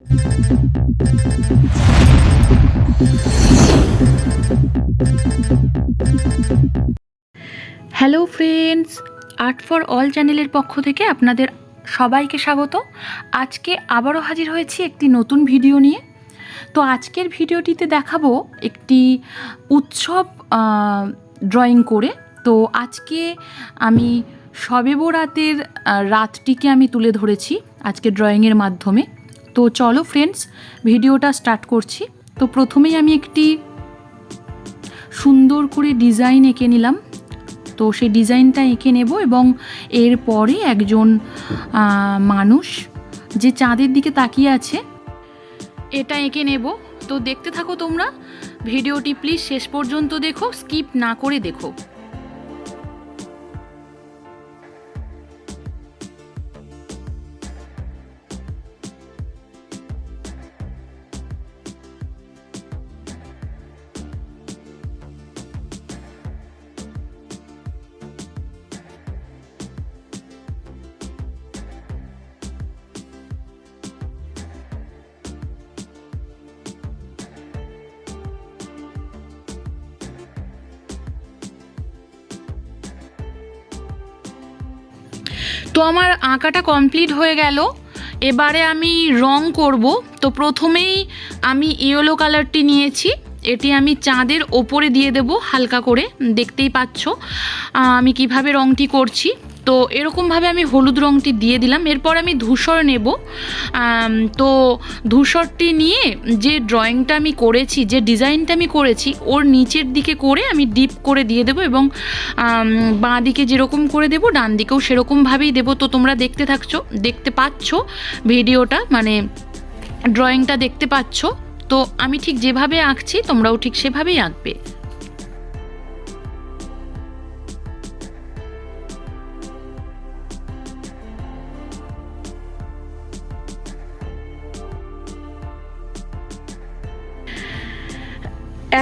Hello friends, art for all চ্যানেলের পক্ষ থেকে আপনাদের সবাইকে স্বাগত। আজকে আবারও হাজির হয়েছি একটি নতুন ভিডিও নিয়ে। তো আজকের ভিডিওটিতে দেখাবো একটি উৎসব ড্রয়িং করে। তো আজকে আমি শবে বরাতের রাতটিকে আমি তুলে ধরেছি আজকে ড্রয়িংয়ের মাধ্যমে। তো চলো ফ্রেন্ডস, ভিডিওটা স্টার্ট করছি। তো প্রথমেই আমি একটি সুন্দর করে ডিজাইন এঁকে নিলাম। তো সেই ডিজাইনটা এঁকে নেব এবং এরপরে একজন মানুষ যে চাঁদের দিকে তাকিয়ে আছে এটা এঁকে নেব। তো দেখতে থাকো তোমরা ভিডিওটি, প্লিজ শেষ পর্যন্ত দেখো, স্কিপ না করে দেখো। তো আমার আঁকাটা কমপ্লিট হয়ে গেল। এবারে আমি রং করব। তো প্রথমেই আমি ইয়েলো কালারটি নিয়েছি, এটি আমি চাঁদের ওপরে দিয়ে দেব হালকা করে। দেখতেই পাচ্ছ আমি কিভাবে রংটি করছি। তো এরকমভাবে আমি হলুদ রংটি দিয়ে দিলাম। এরপর আমি ধূসর নেব। তো ধূসরটি নিয়ে যে ড্রয়িংটা আমি করেছি, যে ডিজাইনটা আমি করেছি, ওর নিচের দিকে করে আমি ডিপ করে দিয়ে দেবো এবং বাঁ দিকে যেরকম করে দেবো ডান দিকেও সেরকমভাবেই দেবো। তো তোমরা দেখতে পাচ্ছ ভিডিওটা, মানে ড্রয়িংটা দেখতে পাচ্ছ। তো আমি ঠিক যেভাবে আঁকছি তোমরাও ঠিক সেভাবেই আঁকবে।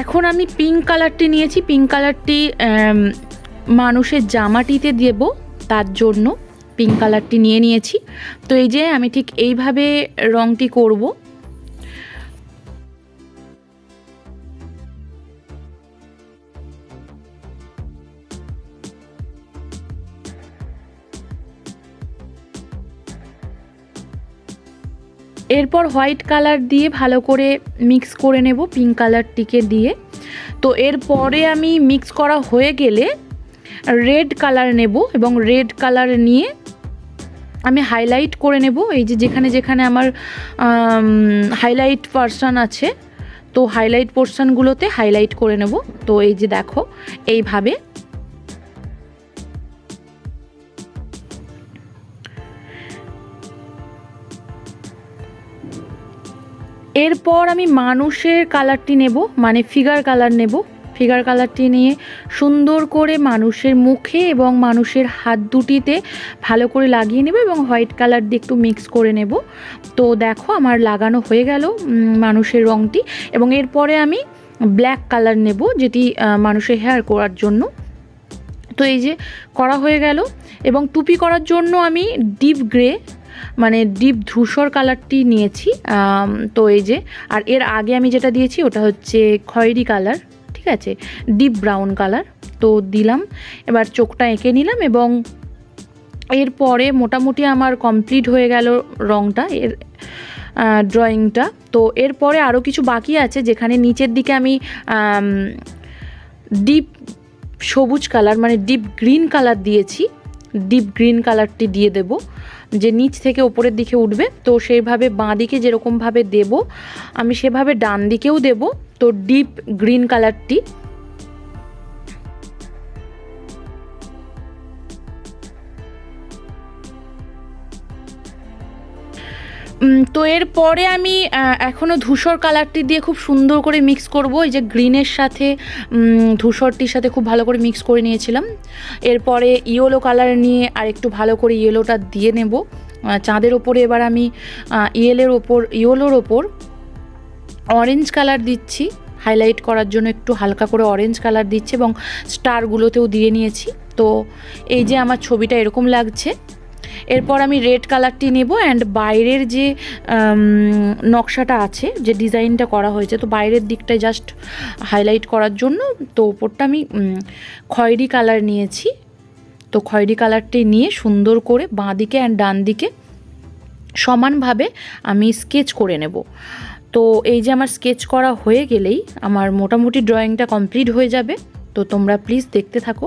এখন আমি পিঙ্ক কালারটি নিয়েছি। পিঙ্ক কালারটি মানুষের জামাটিতে দেব, তার জন্য পিঙ্ক কালারটি নিয়েছি। তো এই যে আমি ঠিক এইভাবে রংটি করব। এরপর হোয়াইট কালার দিয়ে ভালো করে মিক্স করে নেব পিঙ্ক কালারটিকে দিয়ে। তো এরপরে আমি মিক্স করা হয়ে গেলে রেড কালার নেব এবং রেড কালার নিয়ে আমি হাইলাইট করে নেব। এই যে যেখানে যেখানে আমার হাইলাইট পোরশন আছে, তো হাইলাইট পোরশনগুলোতে হাইলাইট করে নেব। তো এই যে দেখো এইভাবে। এরপর আমি মানুষের কালারটি নেব, মানে ফিগার কালার নেব। ফিগার কালারটি নিয়ে সুন্দর করে মানুষের মুখে এবং মানুষের হাত দুটিতে ভালো করে লাগিয়ে নেব এবং হোয়াইট কালার দিয়ে একটু মিক্স করে নেব। তো দেখো আমার লাগানো হয়ে গেল মানুষের রঙটি। এবং এরপরে আমি ব্ল্যাক কালার নেব, যেটি মানুষের হেয়ার করার জন্য। তো এই যে করা হয়ে গেল। এবং টুপি করার জন্য আমি ডিপ গ্রে, মানে ডিপ ধূসর কালারটি নিয়েছি। তো এই যে, আর এর আগে আমি যেটা দিয়েছি ওটা হচ্ছে খয়েরি কালার, ঠিক আছে, ডিপ ব্রাউন কালার। তো দিলাম, এবার চোখটা এঁকে নিলাম এবং এরপরে মোটামুটি আমার কমপ্লিট হয়ে গেল রঙটা, এর ড্রয়িংটা। তো এরপরে আরও কিছু বাকি আছে, যেখানে নিচের দিকে আমি ডিপ সবুজ কালার, মানে ডিপ গ্রিন কালার দিয়েছি। ডিপ গ্রিন কালারটি দিয়ে দেব, যে নিচ থেকে ওপরের দিকে উঠবে। তো সেইভাবে বাঁ দিকে যেরকমভাবে দেব আমি সেভাবে ডান দিকেও দেব। তো ডিপ গ্রিন কালারটি। তো এরপরে আমি এখনও ধূসর কালারটি দিয়ে খুব সুন্দর করে মিক্স করব। এই যে গ্রিনের সাথে ধূসরটির সাথে খুব ভালো করে মিক্স করে নিয়েছিলাম। এরপরে ইয়েলো কালার নিয়ে আর একটু ভালো করে ইয়েলোটা দিয়ে নেব চাঁদের ওপরে। এবার আমি ইয়েলোর ওপর অরেঞ্জ কালার দিচ্ছি, হাইলাইট করার জন্য একটু হালকা করে অরেঞ্জ কালার দিচ্ছি এবং স্টারগুলোতেও দিয়ে নিয়েছি। তো এই যে আমার ছবিটা এরকম লাগছে। এরপর আমি রেড কালারটি নেব অ্যান্ড বাইরের যে নকশাটা আছে, যে ডিজাইনটা করা হয়েছে, তো বাইরের দিকটায় জাস্ট হাইলাইট করার জন্য তো ওপরটা আমি খয়েরি কালার নিয়েছি। তো খয়েরি কালারটি নিয়ে সুন্দর করে বাঁ দিকে অ্যান্ড ডান দিকে সমানভাবে আমি স্কেচ করে নেব। তো এই যে আমার স্কেচ করা হয়ে গেলেই আমার মোটামুটি ড্রয়িংটা কমপ্লিট হয়ে যাবে। তো তোমরা প্লিজ দেখতে থাকো।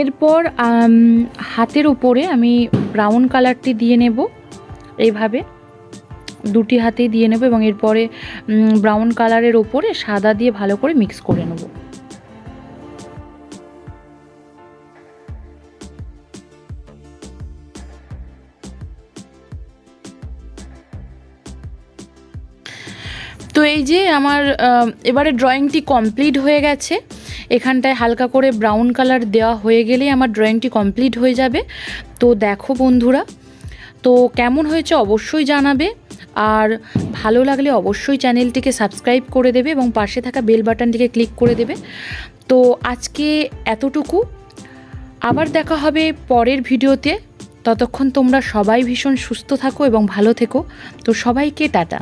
এরপর হাতের উপরে আমি ব্রাউন কালারটি দিয়ে নেব, এইভাবে দুটি হাতেই দিয়ে নেব এবং এরপরে ব্রাউন কালারের ওপরে সাদা দিয়ে ভালো করে মিক্স করে নেব। তো এই যে আমার এবারে ড্রয়িংটি কমপ্লিট হয়ে গেছে। এখানটায় হালকা করে ব্রাউন কালার দেওয়া হয়ে গেলেই আমার ড্রয়িংটি কমপ্লিট হয়ে যাবে। তো দেখো বন্ধুরা, তো কেমন হয়েছে অবশ্যই জানাবে, আর ভালো লাগলে অবশ্যই চ্যানেলটিকে সাবস্ক্রাইব করে দেবে এবং পাশে থাকা বেল বাটনটিকে ক্লিক করে দেবে। তো আজকে এতটুকু, আবার দেখা হবে পরের ভিডিওতে। ততক্ষণ তোমরা সবাই ভীষণ সুস্থ থাকো এবং ভালো থেকো। তো সবাইকে টাটা।